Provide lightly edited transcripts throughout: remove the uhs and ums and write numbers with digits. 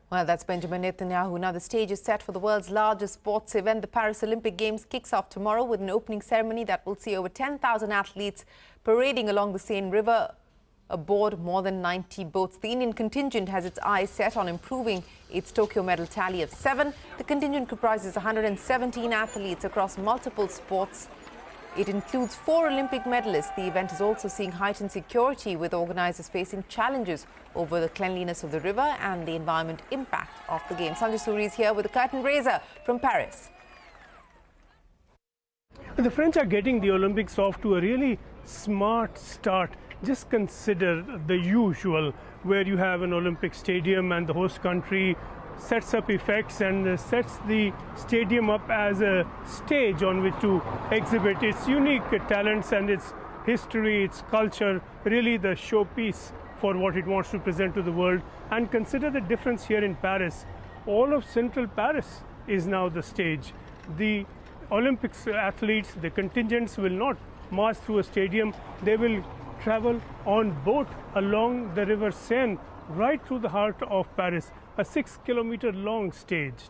Well, that's Benjamin Netanyahu. Now, the stage is set for the world's largest sports event. The Paris Olympic Games kicks off tomorrow with an opening ceremony that will see over 10,000 athletes parading along the Seine River aboard more than 90 boats. The Indian contingent has its eyes set on improving its Tokyo medal tally of 7. The contingent comprises 117 athletes across multiple sports. It includes 4 Olympic medalists. The event is also seeing heightened security, with organisers facing challenges over the cleanliness of the river and the environment impact of the Games. Sanjay Suri is here with a curtain raiser from Paris. The French are getting the Olympics off to a really smart start. Just consider the usual, where you have an Olympic stadium and the host country sets up effects and sets the stadium up as a stage on which to exhibit its unique talents and its history, its culture, really the showpiece for what it wants to present to the world. And consider the difference here in Paris. All of central Paris is now the stage. The Olympics athletes, the contingents will not march through a stadium. They will travel on boat along the river Seine right through the heart of Paris, a 6-kilometer long stage.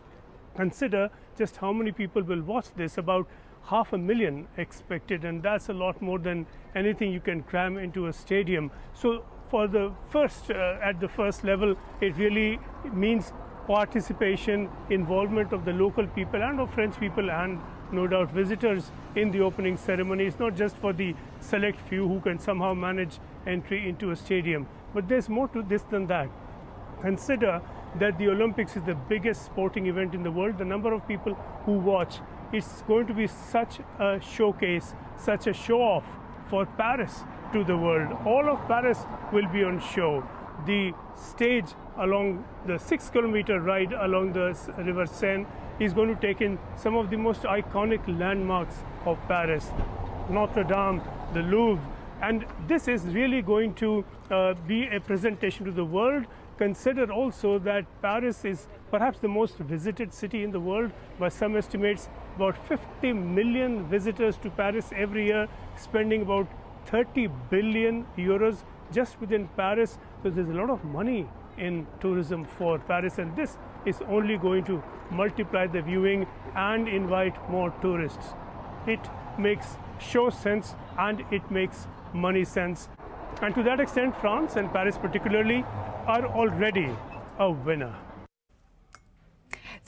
Consider just how many people will watch this, about 500,000 expected, and that's a lot more than anything you can cram into a stadium. So for the first, at the first level, it really means participation, involvement of the local people and of French people and no doubt visitors in the opening ceremony. It's not just for the select few who can somehow manage entry into a stadium, but there's more to this than that. Consider that the Olympics is the biggest sporting event in the world. The number of people who watch, it's going to be such a showcase, such a show-off for Paris to the world. All of Paris will be on show. The stage along the 6-kilometer ride along the river Seine is going to take in some of the most iconic landmarks of Paris: Notre Dame, the Louvre. And this is really going to be a presentation to the world. Consider also that Paris is perhaps the most visited city in the world. By some estimates, about 50 million visitors to Paris every year, spending about 30 billion euros just within Paris. So there's a lot of money in tourism for Paris, and this is only going to multiply the viewing and invite more tourists. It makes show sense and it makes money sense. And to that extent, France and Paris particularly are already a winner.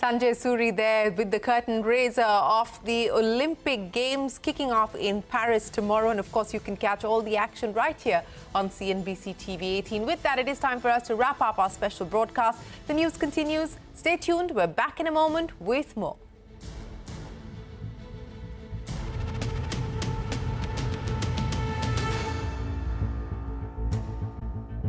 Sanjay Suri there with the curtain raiser of the Olympic Games kicking off in Paris tomorrow. And of course, you can catch all the action right here on CNBC-TV18. With that, it is time for us to wrap up our special broadcast. The news continues. Stay tuned. We're back in a moment with more.